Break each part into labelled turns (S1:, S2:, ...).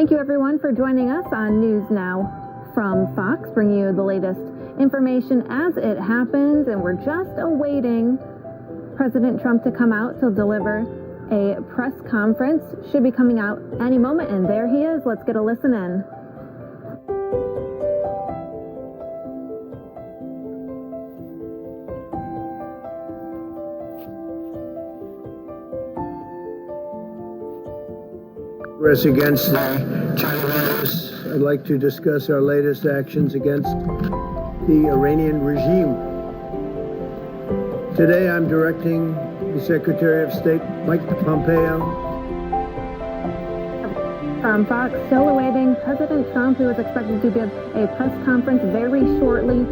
S1: Thank you, everyone, for joining us on News Now from Fox, bringing you the latest information as it happens. And we're just awaiting President Trump to come out to deliver a press conference. Should be coming out any moment, and there he is. Let's get a listen in.
S2: Press against the China virus. I'd like to discuss our latest actions against the Iranian regime. Today I'm directing the Secretary of State, Mike Pompeo.
S1: From Fox, still awaiting President Trump, who is expected to give a press conference very shortly.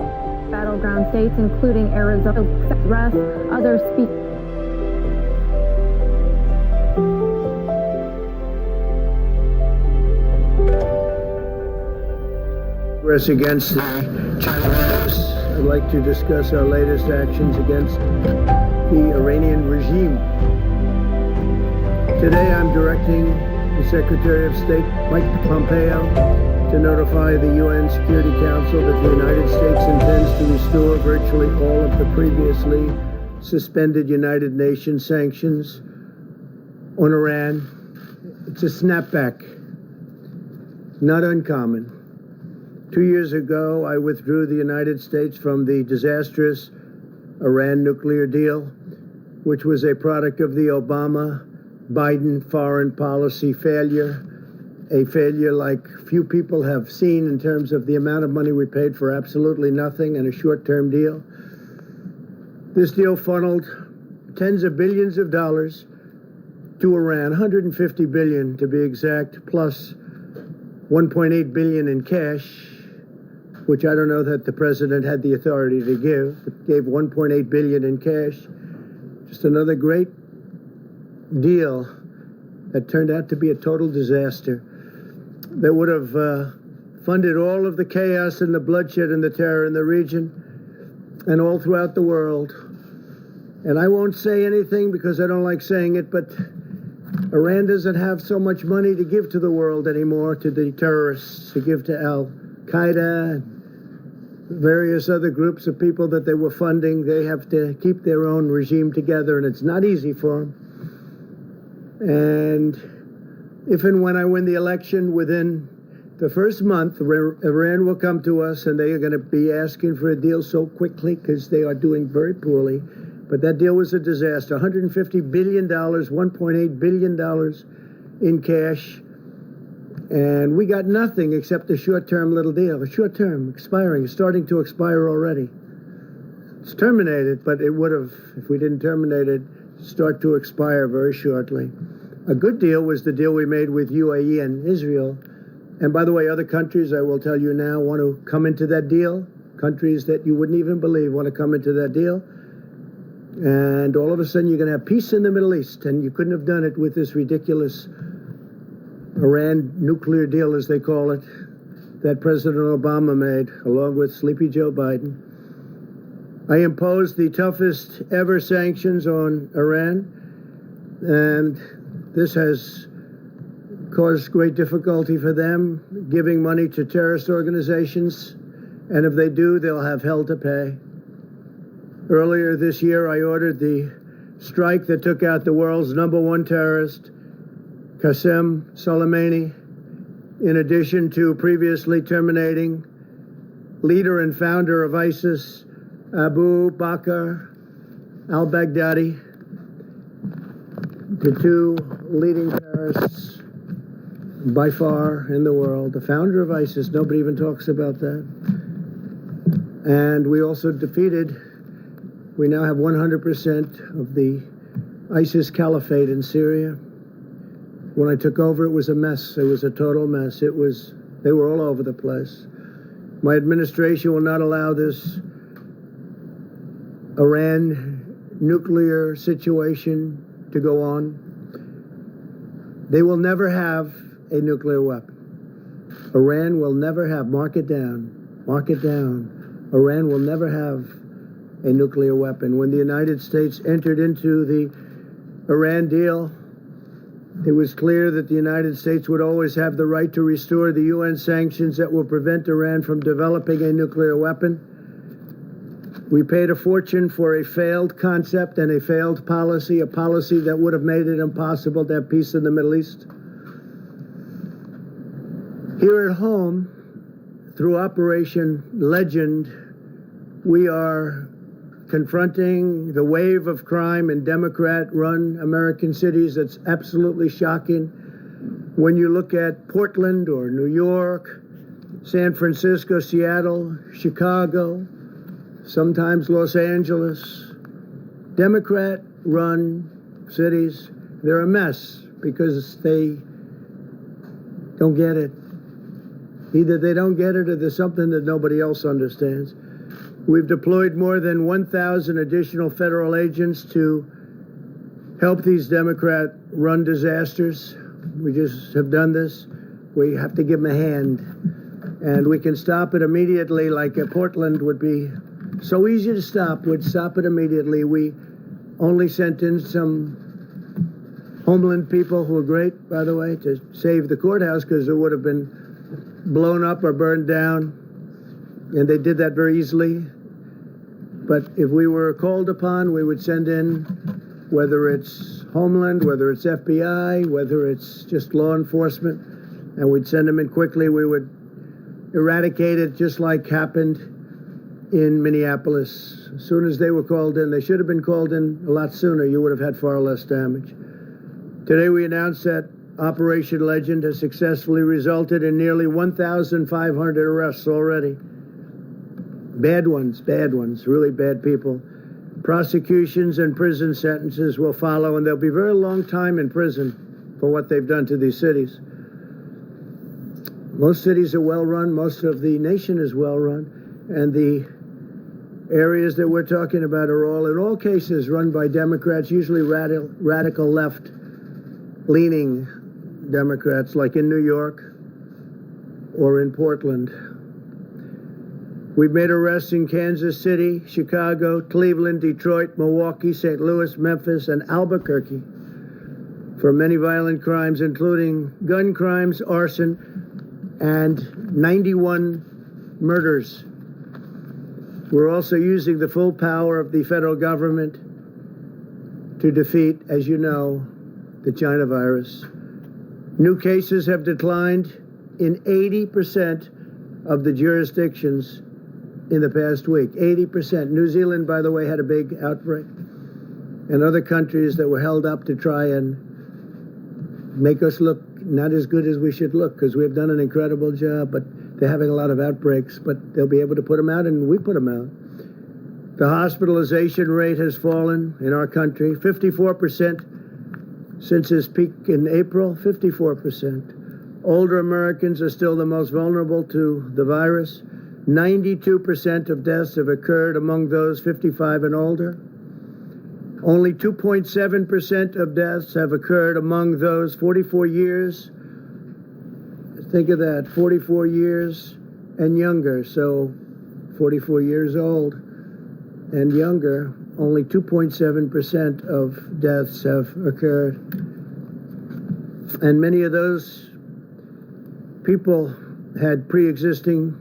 S1: Battleground states, including Arizona, arrest other speakers.
S2: Press against the China virus. I'd like to discuss our latest actions against the Iranian regime. Today I'm directing the Secretary of State, Mike Pompeo, to notify the UN Security Council that the United States intends to restore virtually all of the previously suspended United Nations sanctions on Iran. It's a snapback, not uncommon. 2 years ago, I withdrew the United States from the disastrous Iran nuclear deal, which was a product of the Obama-Biden foreign policy failure, a failure like few people have seen in terms of the amount of money we paid for absolutely nothing and a short-term deal. This deal funneled tens of billions of dollars to Iran, 150 billion to be exact, plus 1.8 billion in cash, which I don't know that the president had the authority to give. It gave 1.8 billion in cash. Just another great deal that turned out to be a total disaster that would have funded all of the chaos and the bloodshed and the terror in the region and all throughout the world. And I won't say anything because I don't like saying it, but Iran doesn't have so much money to give to the world anymore, to the terrorists, to give to Al-Qaeda and various other groups of people that they were funding. They have to keep their own regime together, and it's not easy for them. And if and when I win the election, within the first month, Iran will come to us, and they are going to be asking for a deal so quickly because they are doing very poorly. But that deal was a disaster. $150 billion, $1.8 billion in cash. And we got nothing except a short-term little deal. A short-term, expiring, it's starting to expire already. It's terminated, but it would have, if we didn't terminate it, start to expire very shortly. A good deal was the deal we made with UAE and Israel. And by the way, other countries, I will tell you now, want to come into that deal. Countries that you wouldn't even believe want to come into that deal. And all of a sudden, you're going to have peace in the Middle East. And you couldn't have done it with this ridiculous Iran nuclear deal, as they call it, that President Obama made, along with Sleepy Joe Biden. I imposed the toughest ever sanctions on Iran, and this has caused great difficulty for them, giving money to terrorist organizations, and if they do, they'll have hell to pay. Earlier this year, I ordered the strike that took out the world's #1 terrorist, Qasem Soleimani, in addition to previously terminating leader and founder of ISIS, Abu Bakr al-Baghdadi, the two leading terrorists by far in the world. The founder of ISIS, nobody even talks about that. And we also we now have 100% of the ISIS caliphate in Syria. When I took over, it was a mess. It was a total mess. They were all over the place. My administration will not allow this Iran nuclear situation to go on. They will never have a nuclear weapon. Iran will never have, mark it down, Iran will never have a nuclear weapon. When the United States entered into the Iran deal, It was clear that the United States would always have the right to restore the UN sanctions that will prevent Iran from developing a nuclear weapon. We paid a fortune for a failed concept and a failed policy, a policy that would have made it impossible to have peace in the Middle East. Here at home, through Operation Legend, we are confronting the wave of crime in Democrat-run American cities. That's absolutely shocking. When you look at Portland or New York, San Francisco, Seattle, Chicago, sometimes Los Angeles, Democrat-run cities, they're a mess because they don't get it. Either they don't get it or there's something that nobody else understands. We've deployed more than 1,000 additional federal agents to help these Democrat-run disasters. We just have done this. We have to give them a hand. And we can stop it immediately, like Portland would be so easy to stop. We'd stop it immediately. We only sent in some Homeland people who are great, by the way, to save the courthouse because it would have been blown up or burned down. And they did that very easily. But if we were called upon, we would send in, whether it's Homeland, whether it's FBI, whether it's just law enforcement, and we'd send them in quickly. We would eradicate it just like happened in Minneapolis. As soon as they were called in, they should have been called in a lot sooner. You would have had far less damage. Today we announced that Operation Legend has successfully resulted in nearly 1,500 arrests already. Bad ones, really bad people. Prosecutions and prison sentences will follow, and they'll be a very long time in prison for what they've done to these cities. Most cities are well run, most of the nation is well run, and the areas that we're talking about are all, in all cases, run by Democrats, usually radical left-leaning Democrats, like in New York or in Portland. We've made arrests in Kansas City, Chicago, Cleveland, Detroit, Milwaukee, St. Louis, Memphis, and Albuquerque for many violent crimes, including gun crimes, arson, and 91 murders. We're also using the full power of the federal government to defeat, as you know, the China virus. New cases have declined in 80% of the jurisdictions in the past week. 80%. New Zealand, by the way, had a big outbreak. And other countries that were held up to try and make us look not as good as we should look, because we've done an incredible job, but they're having a lot of outbreaks, but they'll be able to put them out, and we put them out. The hospitalization rate has fallen in our country, 54% since its peak in April, 54%. Older Americans are still the most vulnerable to the virus. 92% of deaths have occurred among those 55 and older. Only 2.7% of deaths have occurred among those 44 years. Think of that, 44 years and younger. So 44 years old and younger, only 2.7% of deaths have occurred. And many of those people had pre-existing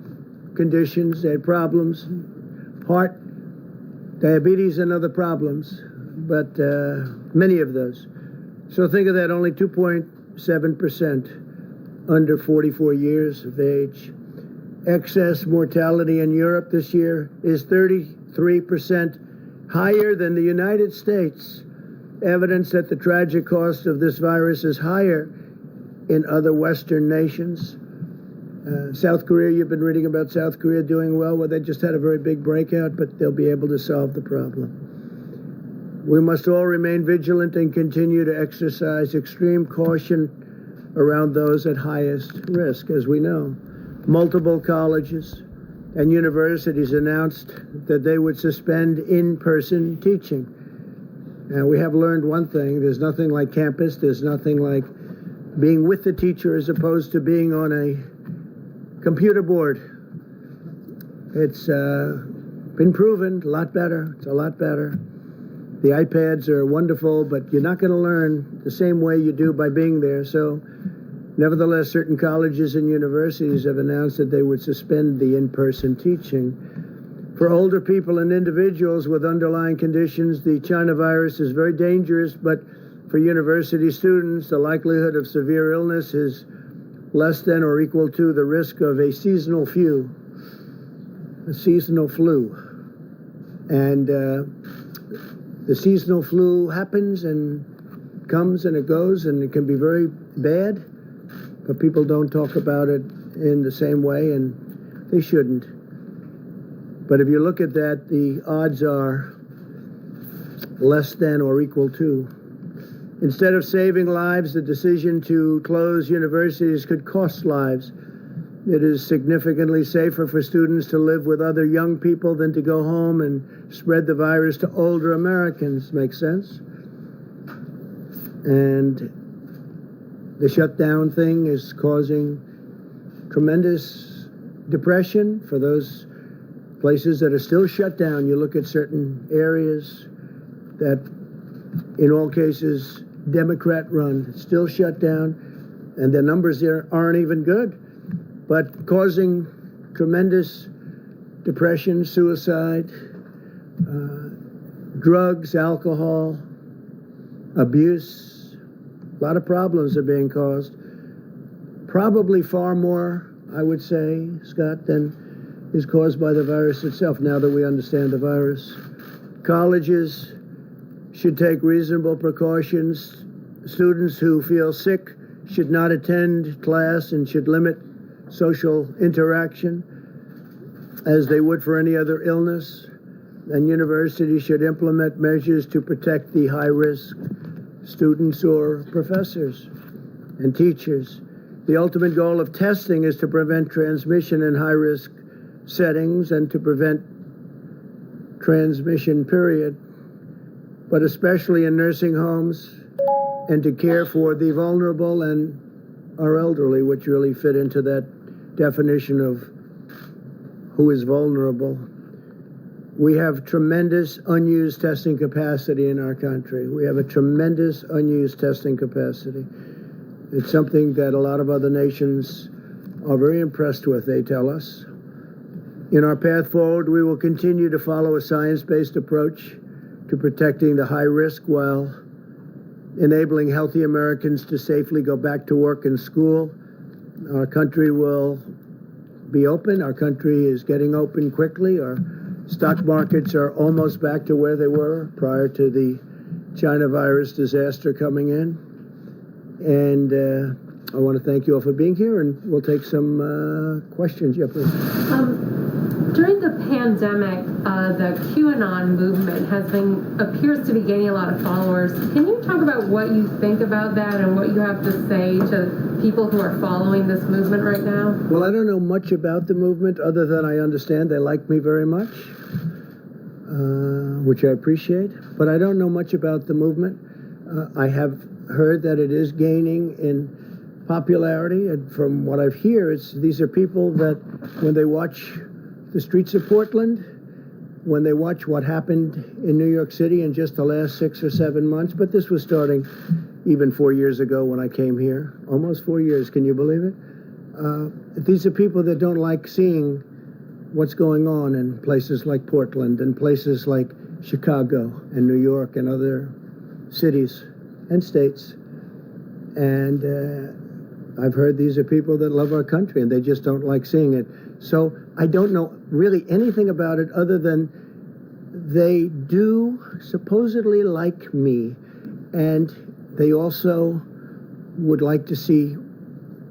S2: conditions, they had problems, heart, diabetes, and other problems, but many of those. So think of that, only 2.7% under 44 years of age. Excess mortality in Europe this year is 33% higher than the United States. Evidence that the tragic cost of this virus is higher in other Western nations. South Korea, you've been reading about South Korea doing well. Well, they just had a very big breakout, but they'll be able to solve the problem. We must all remain vigilant and continue to exercise extreme caution around those at highest risk. As we know, multiple colleges and universities announced that they would suspend in-person teaching. Now, we have learned one thing. There's nothing like campus. There's nothing like being with the teacher as opposed to being on a computer board. It's been proven a lot better. It's a lot better. The iPads are wonderful, but you're not going to learn the same way you do by being there. So, nevertheless, certain colleges and universities have announced that they would suspend the in-person teaching. For older people and individuals with underlying conditions, the China virus is very dangerous, but for university students, the likelihood of severe illness is less than or equal to the risk of a seasonal flu. And the seasonal flu happens and comes and it goes, and it can be very bad, but people don't talk about it in the same way, and they shouldn't. But if you look at that, the odds are less than or equal to. Instead of saving lives, the decision to close universities could cost lives. It is significantly safer for students to live with other young people than to go home and spread the virus to older Americans. Makes sense? And the shutdown thing is causing tremendous depression for those places that are still shut down. You look at certain areas that, in all cases, Democrat run, still shut down, and the numbers there aren't even good, but causing tremendous depression, suicide, drugs, alcohol, abuse. A lot of problems are being caused. Probably far more, I would say, Scott, than is caused by the virus itself, now that we understand the virus. Colleges should take reasonable precautions. Students who feel sick should not attend class and should limit social interaction as they would for any other illness. And universities should implement measures to protect the high-risk students or professors and teachers. The ultimate goal of testing is to prevent transmission in high-risk settings and to prevent transmission, period, but especially in nursing homes, and to care for the vulnerable and our elderly, which really fit into that definition of who is vulnerable. We have tremendous unused testing capacity in our country. We have a tremendous unused testing capacity. It's something that a lot of other nations are very impressed with, they tell us. In our path forward, we will continue to follow a science-based approach to protecting the high risk while enabling healthy Americans to safely go back to work and school. Our country will be open. Our country is getting open quickly. Our stock markets are almost back to where they were prior to the China virus disaster coming in. And I want to thank you all for being here, and we'll take some questions. Yeah, please.
S3: During the pandemic, the QAnon movement appears to be gaining a lot of followers. Can you talk about what you think about that and what you have to say to people who are following this movement right now?
S2: Well, I don't know much about the movement other than I understand they like me very much, which I appreciate. But I don't know much about the movement. I have heard that it is gaining in popularity, and from what I've heard, these are people that when they watch the streets of Portland, when they watch what happened in New York City in just the last 6 or 7 months, but this was starting even 4 years ago when I came here, almost 4 years, can you believe it? These are people that don't like seeing what's going on in places like Portland and places like Chicago and New York and other cities and states. And I've heard these are people that love our country and they just don't like seeing it. So I don't know really anything about it other than they do supposedly like me, and they also would like to see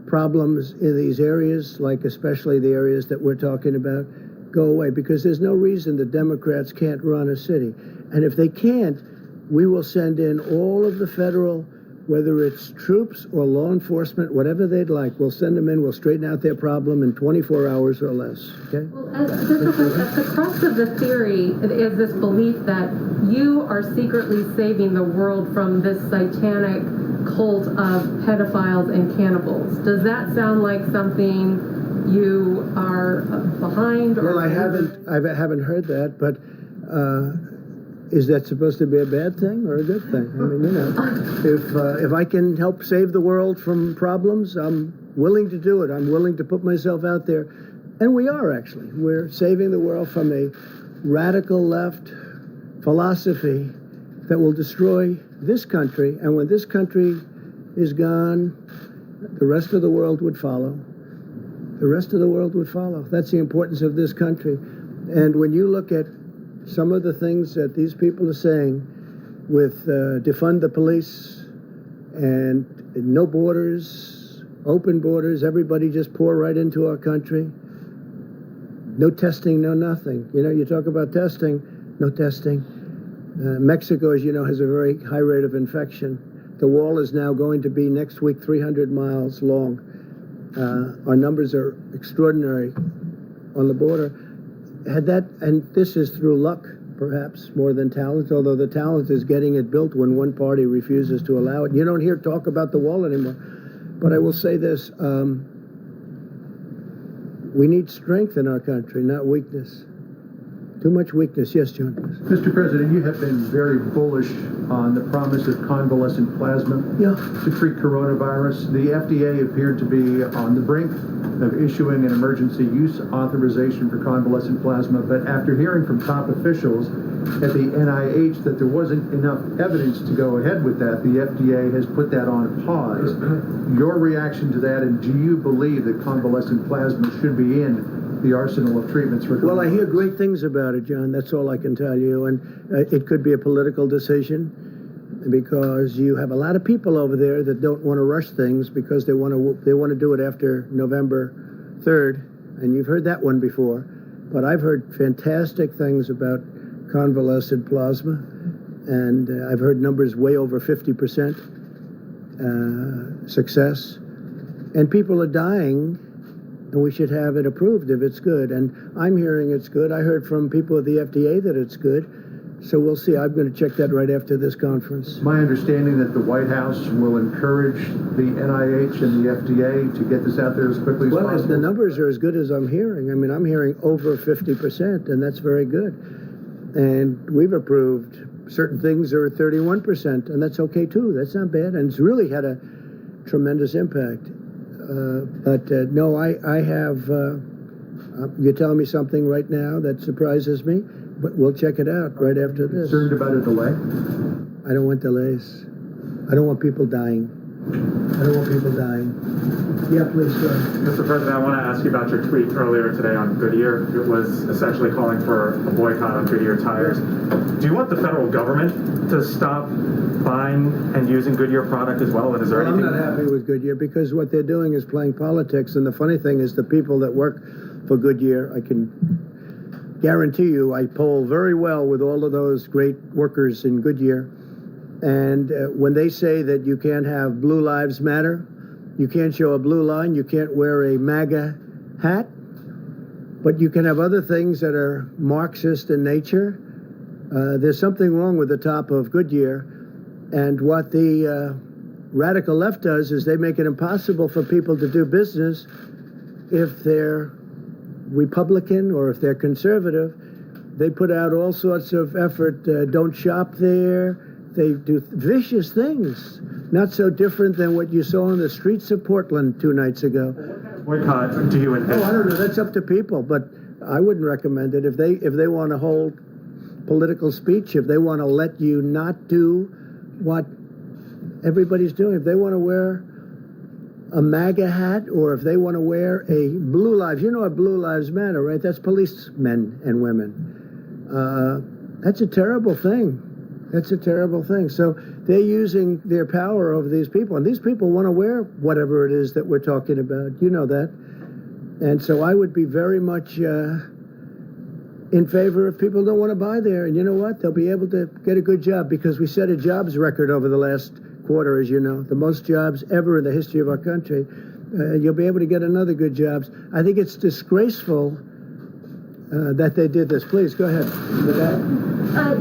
S2: problems in these areas, like especially the areas that we're talking about, go away, because there's no reason the Democrats can't run a city. And if they can't, we will send in all of the federal, whether it's troops or law enforcement, whatever they'd like, we'll send them in, we'll straighten out their problem in 24 hours or less, okay?
S3: Well, at the crux of the theory is this belief that you are secretly saving the world from this satanic cult of pedophiles and cannibals. Does that sound like something you are behind?
S2: Well, I haven't heard that, but Is that supposed to be a bad thing or a good thing? I mean, you know, if I can help save the world from problems, I'm willing to do it. I'm willing to put myself out there. And we are, actually. We're saving the world from a radical left philosophy that will destroy this country. And when this country is gone, the rest of the world would follow. The rest of the world would follow. That's the importance of this country. And when you look at some of the things that these people are saying with defund the police and no borders, open borders, everybody just pour right into our country. No testing, no nothing. You know, you talk about testing, no testing. Mexico, as you know, has a very high rate of infection. The wall is now going to be next week 300 miles long. Our numbers are extraordinary on the border. Had that, and this is through luck, perhaps, more than talent, although the talent is getting it built when one party refuses to allow it. You don't hear talk about the wall anymore. But I will say this, we need strength in our country, not weakness. Too much weakness. Yes, John.
S4: Mr. President, you have been very bullish on the promise of convalescent plasma to treat coronavirus. The FDA appeared to be on the brink of issuing an emergency use authorization for convalescent plasma, but after hearing from top officials at the NIH that there wasn't enough evidence to go ahead with that, the FDA has put that on pause. Your reaction to that, and do you believe that convalescent plasma should be in the arsenal of treatments for coronavirus?
S2: Well, I hear great things about it, John. That's all I can tell you. And it could be a political decision because you have a lot of people over there that don't want to rush things because they want to do it after November 3rd. And you've heard that one before. But I've heard fantastic things about convalescent plasma. And I've heard numbers way over 50% success. And people are dying. And we should have it approved if it's good. And I'm hearing it's good. I heard from people at the FDA that it's good. So we'll see. I'm going to check that right after this conference.
S4: My understanding that the White House will encourage the NIH and the FDA to get this out there as quickly as possible.
S2: Well, the numbers are as good as I'm hearing. I mean, I'm hearing over 50%, and that's very good. And we've approved certain things that are 31%, and that's okay too. That's not bad. And it's really had a tremendous impact. No, I have, you're telling me something right now that surprises me, but we'll check it out right after this.
S4: Concerned about a delay?
S2: I don't want delays. I don't want people dying. I don't want people dying. Yeah, please go ahead.
S5: Mr. President, I want to ask you about your tweet earlier today on Goodyear. It was essentially calling for a boycott on Goodyear tires. Do you want the federal government to stop buying and using Goodyear product as well? And is there
S2: Well, I'm
S5: anything?
S2: not happy with Goodyear because what they're doing is playing politics. And the funny thing is the people that work for Goodyear, I can guarantee you, I poll very well with all of those great workers in Goodyear. And when they say that you can't have Blue Lives Matter, you can't show a blue line, you can't wear a MAGA hat, but you can have other things that are Marxist in nature, there's something wrong with the top of Goodyear. And what the radical left does is they make it impossible for people to do business if they're Republican or if they're conservative. They put out all sorts of effort, don't shop there. They do vicious things, not so different than what you saw on the streets of Portland 2 nights ago.
S5: Boycott do you
S2: Oh,
S5: envision?
S2: I don't know. That's up to people, but I wouldn't recommend it. If they want to hold political speech, if they want to let you not do what everybody's doing, if they want to wear a MAGA hat or if they want to wear a Blue Lives, you know what Blue Lives Matter, right? That's policemen and women. That's a terrible thing. That's a terrible thing. So they're using their power over these people, and these people want to wear whatever it is that we're talking about. You know that. And so I would be very much in favor if people don't want to buy there. And you know what? They'll be able to get a good job because we set a jobs record over the last quarter, as you know, the most jobs ever in the history of our country. You'll be able to get another good jobs. I think it's disgraceful that they did this. Please, go ahead.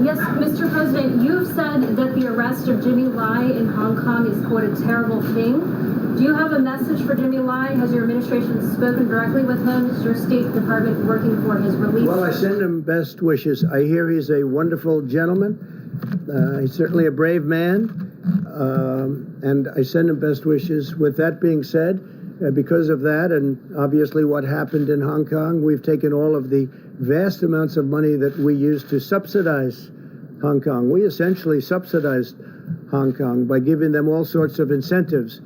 S6: Yes, Mr. President, you've said that the arrest of Jimmy Lai in Hong Kong is, quote, a terrible thing. Do you have a message for Jimmy Lai? Has your administration spoken directly with him? Is your State Department working for his release?
S2: Well, I send him best wishes. I hear he's a wonderful gentleman. He's certainly a brave man, and I send him best wishes. With that being said, because of that, and obviously what happened in Hong Kong, we've taken all of the vast amounts of money that we used to subsidize Hong Kong. We essentially subsidized Hong Kong by giving them all sorts of incentives.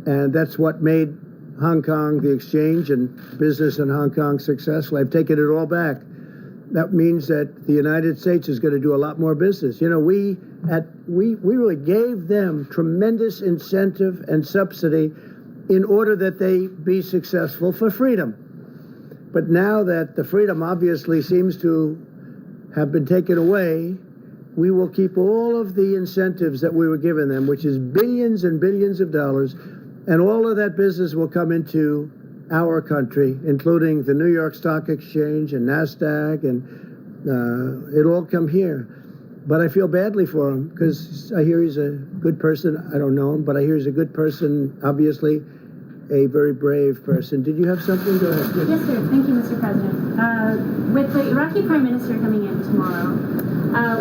S2: And that's what made Hong Kong, the exchange and business in Hong Kong successful. I've taken it all back. That means that the United States is going to do a lot more business. You know, we really gave them tremendous incentive and subsidy in order that they be successful for freedom. But now that the freedom obviously seems to have been taken away, we will keep all of the incentives that we were giving them, which is billions and billions of dollars, and all of that business will come into our country, including the New York Stock Exchange and NASDAQ, and it'll all come here. But I feel badly for him because I hear he's a good person. I don't know him, but I hear he's a good person, obviously a very brave person. Did you have something? Go ahead.
S7: Yes, sir. Thank you, Mr. President. With the Iraqi Prime Minister coming in tomorrow,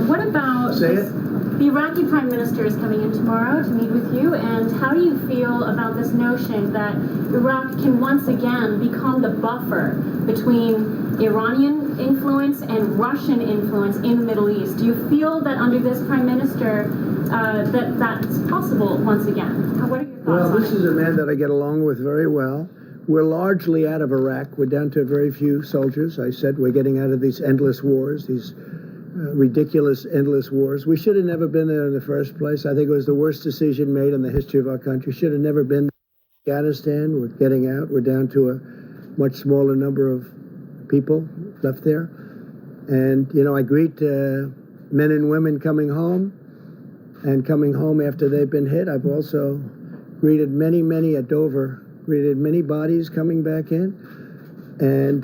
S7: what about...
S2: Say it.
S7: The Iraqi Prime Minister is coming in tomorrow to meet with you, and how do you feel about this notion that Iraq can once again become the buffer between Iranian influence and Russian influence in the Middle East? Do you feel that under this Prime Minister that that's possible once again? What are your thoughts
S2: Well,
S7: on
S2: this
S7: it?
S2: is a man that I get along with very well. We're largely out of Iraq. We're down to very few soldiers. I said we're getting out of these endless wars, these ridiculous, endless wars. We should have never been there in the first place. I think it was the worst decision made in the history of our country. Should have never been there. Afghanistan, we're getting out. We're down to a much smaller number of people left there. And, you know, I greet men and women coming home and coming home after they've been hit. I've also greeted many at Dover, greeted many bodies coming back in. And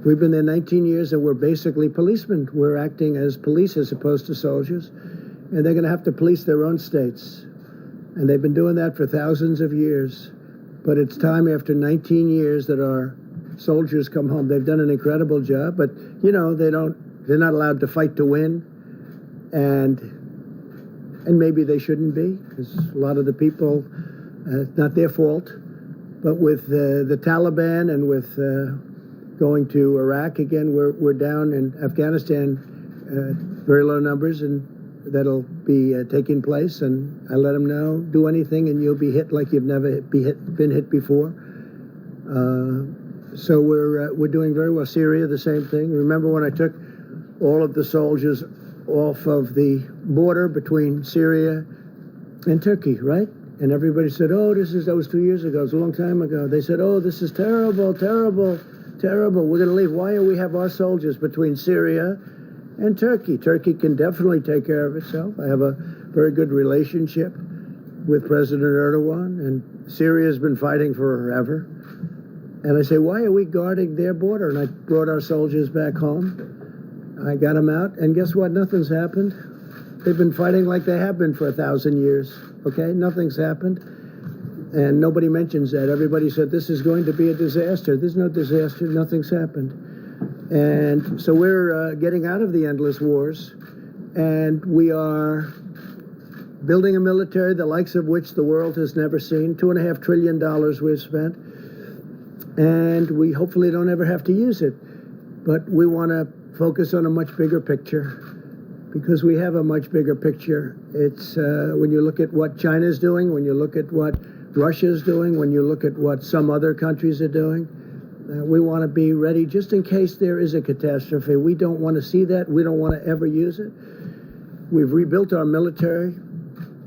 S2: we've been there 19 years, and we're basically policemen. We're acting as police as opposed to soldiers. And they're going to have to police their own states. And they've been doing that for thousands of years. But it's time after 19 years that our soldiers come home. They've done an incredible job, but, you know, they're not allowed to fight to win. And maybe they shouldn't be, because a lot of the people, it's not their fault. But with the Taliban and with going to Iraq again, we're down in Afghanistan, very low numbers, and that'll be taking place. And I let them know, do anything and you'll be hit like you've never been hit before. So we're doing very well. Syria, the same thing. Remember when I took all of the soldiers off of the border between Syria and Turkey, right? And everybody said, oh, that was 2 years ago. It was a long time ago. They said, oh, this is terrible, terrible, terrible. We're going to leave. Why do we have our soldiers between Syria and Turkey? Turkey can definitely take care of itself. I have a very good relationship with President Erdogan, and Syria's been fighting forever. And I say, why are we guarding their border? And I brought our soldiers back home. I got them out, and guess what? Nothing's happened. They've been fighting like they have been for 1,000 years, okay? Nothing's happened, and nobody mentions that. Everybody said, this is going to be a disaster. There's no disaster. Nothing's happened. And so we're getting out of the endless wars, and we are building a military the likes of which the world has never seen. $2.5 trillion we've spent, and we hopefully don't ever have to use it. But we want to focus on a much bigger picture, because we have a much bigger picture. It's when you look at what China's doing, when you look at what Russia's doing, when you look at what some other countries are doing, we want to be ready just in case there is a catastrophe. We don't want to see that. We don't want to ever use it. We've rebuilt our military,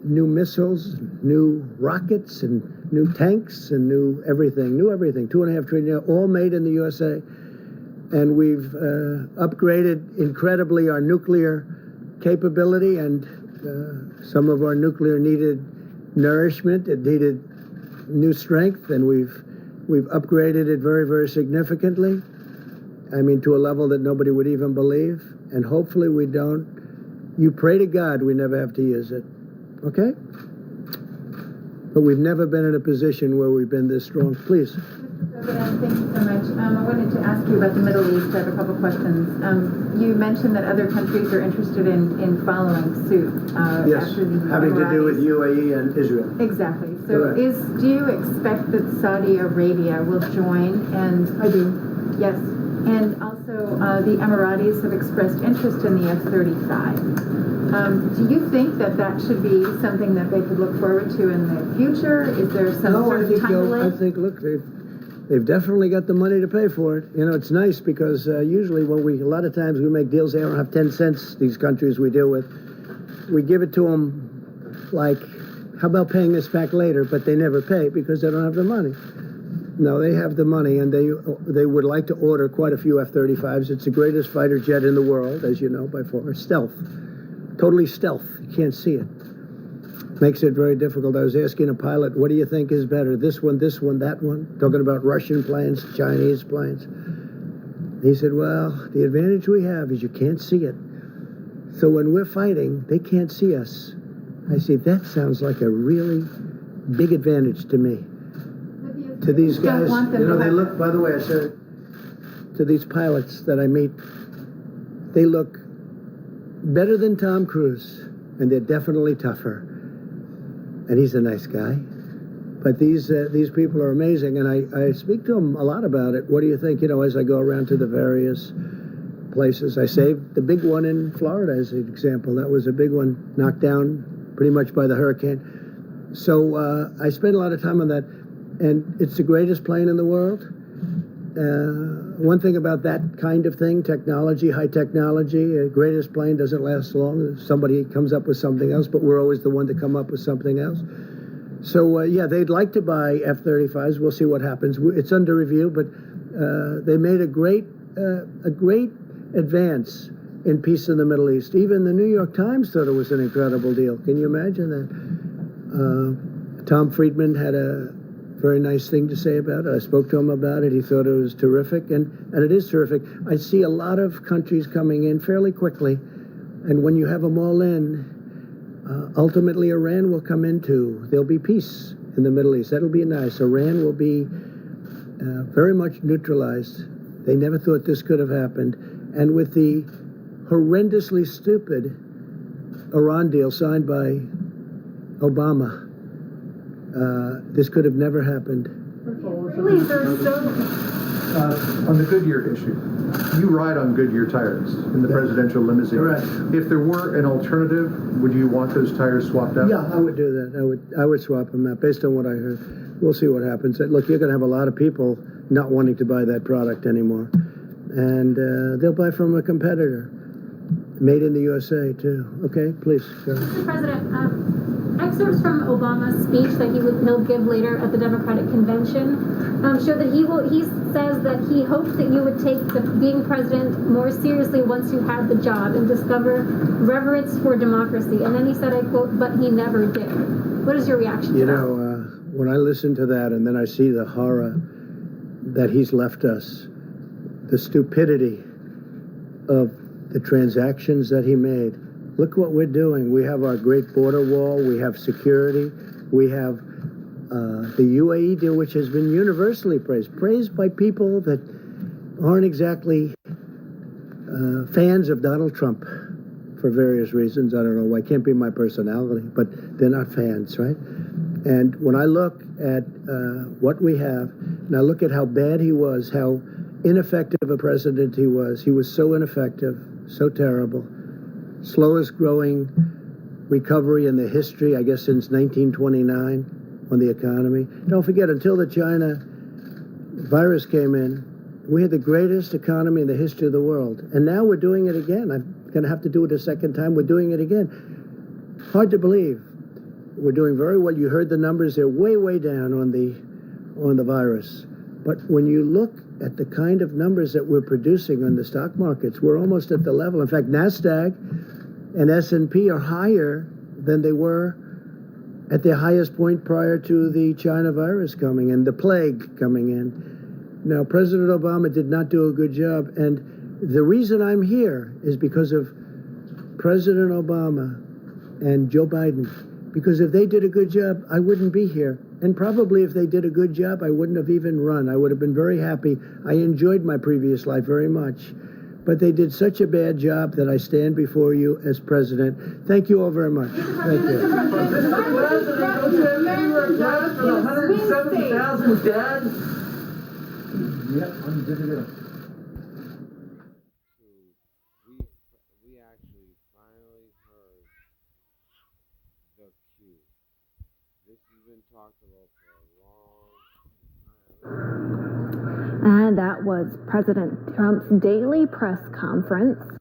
S2: new missiles, new rockets, and new tanks, and new everything. $2.5 trillion, all made in the USA. And we've upgraded incredibly our nuclear capability, and some of our nuclear needed nourishment. It needed new strength, and we've upgraded it very, very significantly. I mean, to a level that nobody would even believe. And hopefully we don't. You pray to God we never have to use it. Okay? But we've never been in a position where we've been this strong. Please.
S8: President, thank you so much. I wanted to ask you about the Middle East. I have a couple questions. You mentioned that other countries are interested in following suit
S2: Yes,
S8: after the
S2: having to do with
S8: Emiratis.
S2: UAE and Israel.
S8: Exactly. So
S2: Correct.
S8: do you expect that Saudi Arabia will join? And
S2: I do.
S8: yes. And also the Emiratis have expressed interest in the F-35. Do you think that that should be something that they could look forward to in the future? Is there some sort of timeline?
S2: I think, look, they've definitely got the money to pay for it. You know, it's nice because usually a lot of times we make deals, they don't have 10 cents, these countries we deal with. We give it to them like, how about paying us back later? But they never pay because they don't have the money. No, they have the money, and they would like to order quite a few F-35s. It's the greatest fighter jet in the world, as you know, by far. Stealth. Totally stealth. You can't see it. Makes it very difficult. I was asking a pilot, what do you think is better? This one, that one? Talking about Russian planes, Chinese planes. He said, well, the advantage we have is you can't see it. So when we're fighting, they can't see us. I say, that sounds like a really big advantage to me. To these guys, you know, they look, by the way, I said, to these pilots that I meet, they look better than Tom Cruise, and they're definitely tougher. And he's a nice guy. But these people are amazing, and I speak to them a lot about it. What do you think? You know, as I go around to the various places, I saved the big one in Florida as an example. That was a big one, knocked down pretty much by the hurricane. So I spend a lot of time on that, and it's the greatest plane in the world. One thing about that kind of thing, technology, high technology, greatest plane doesn't last long. Somebody comes up with something else, but we're always the one to come up with something else. So, yeah, they'd like to buy F-35s. We'll see what happens. It's under review, but they made a great advance in peace in the Middle East. Even the New York Times thought it was an incredible deal. Can you imagine that? Tom Friedman had a very nice thing to say about it. I spoke to him about it. He thought it was terrific, and it is terrific. I see a lot of countries coming in fairly quickly, and when you have them all in, ultimately Iran will come into. There'll be peace in the Middle East. That'll be nice. Iran will be very much neutralized. They never thought this could have happened. And with the horrendously stupid Iran deal signed by Obama, this could have never happened.
S8: Really, there's so
S4: On the Goodyear issue, you ride on Goodyear tires in the presidential limousine.
S2: Correct.
S4: If there were an alternative, would you want those tires swapped out?
S2: Yeah, I would do that. I would swap them out based on what I heard. We'll see what happens. Look, you're going to have a lot of people not wanting to buy that product anymore, and they'll buy from a competitor, made in the USA too. Okay, please. Go ahead.
S6: Mr. President, excerpts from Obama's speech that he'll give later at the Democratic Convention show that he says that he hoped that you would take being president more seriously once you had the job and discover reverence for democracy. And then he said, I quote, but he never did. What is your reaction to that?
S2: You know, when I listen to that and then I see the horror that he's left us, the stupidity of the transactions that he made. Look what we're doing. We have our great border wall. We have security. We have the UAE deal, which has been universally praised by people that aren't exactly fans of Donald Trump for various reasons. I don't know why. It can't be my personality, but they're not fans, right? And when I look at what we have, and I look at how bad he was, how ineffective a president he was so ineffective, so terrible. Slowest growing recovery in the history, I guess, since 1929 on the economy. Don't forget, until the China virus came in, we had the greatest economy in the history of the world. And now we're doing it again. I'm going to have to do it a second time. We're doing it again. Hard to believe. We're doing very well. You heard the numbers. They're way, way down on the virus. But when you look at the kind of numbers that we're producing on the stock markets, we're almost at the level. In fact, NASDAQ and S&P are higher than they were at their highest point prior to the China virus coming and the plague coming in. Now, President Obama did not do a good job, and the reason I'm here is because of President Obama and Joe Biden Because if they did a good job, I wouldn't be here. And probably if they did a good job, I wouldn't have even run. I would have been very happy. I enjoyed my previous life very much. But they did such a bad job that I stand before you as president. Thank you all very much. Thank you.
S4: Yep, I'm good to go.
S9: We actually finally heard the cue. This has been talked about for a long time.
S1: And that was President Trump's daily press conference.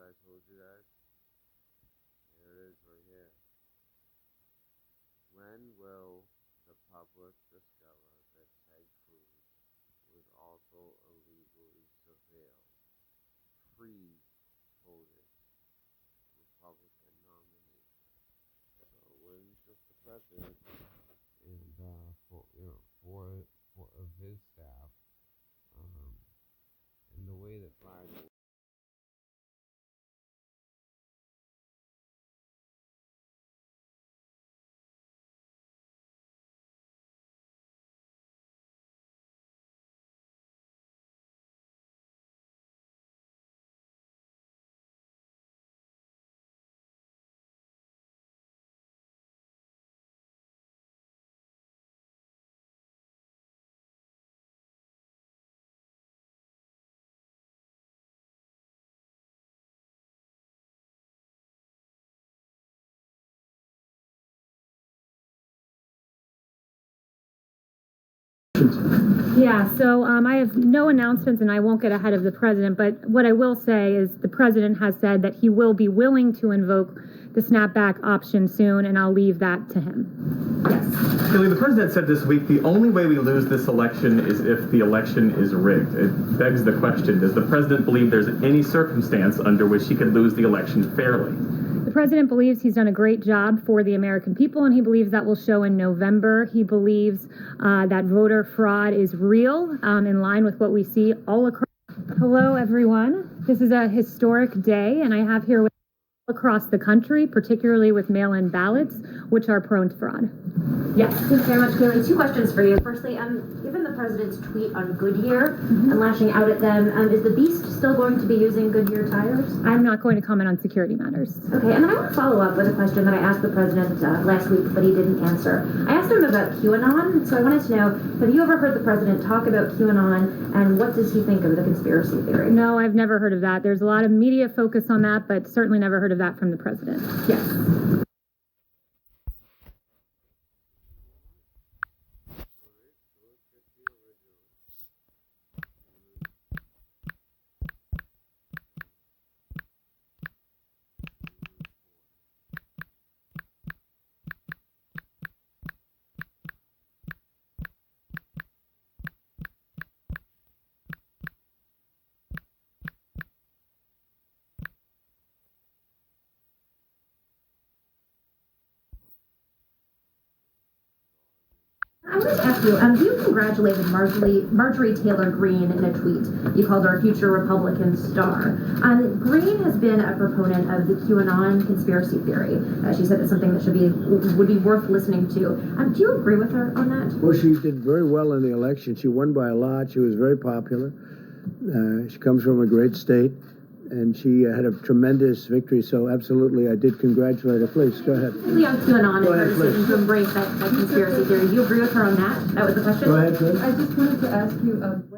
S9: I told you guys? Here it is right here. When will the public discover that Ted Cruz was also illegally surveilled, pre-voted Republican nomination? So it wasn't just the president and four of his staff, and the way that Biden
S10: Yeah, so I have no announcements and I won't get ahead of the president, but what I will say is the president has said that he will be willing to invoke the snapback option soon, and I'll leave that to him. Yes.
S11: Haley, the president said this week the only way we lose this election is if the election is rigged. It begs the question, does the president believe there's any circumstance under which he could lose the election fairly?
S10: The president believes he's done a great job for the American people, and he believes that will show in November. He believes that voter fraud is real, in line with what we see all across. Hello, everyone. This is a historic day, and I have here with across the country, particularly with mail-in ballots, which are prone to fraud.
S12: Yes, thanks very much, Kaylee. Two questions for you. Firstly, given the president's tweet on Goodyear and lashing out at them, is the Beast still going to be using Goodyear tires?
S10: I'm not going to comment on security matters.
S12: Okay, and then I want to follow up with a question that I asked the president last week, but he didn't answer. I asked him about QAnon, so I wanted to know, have you ever heard the president talk about QAnon, and what does he think of the conspiracy theory?
S10: No, I've never heard of that. There's a lot of media focus on that, but certainly never heard of that from the president. Yes.
S12: I wanted to ask you, you congratulated Marjorie Taylor Greene in a tweet. You called her a future Republican star. Greene has been a proponent of the QAnon conspiracy theory. She said it's something that would be worth listening to. Do you agree with her on that?
S2: Well, she did very well in the election. She won by a lot. She was very popular. She comes from a great state, and she had a tremendous victory. So absolutely, I did congratulate her. Please, go ahead.
S12: Specifically on QAnon and her decision to embrace that conspiracy theory. Do you agree with her on that? That was the question?
S2: Go ahead, please.
S8: I just wanted to ask you,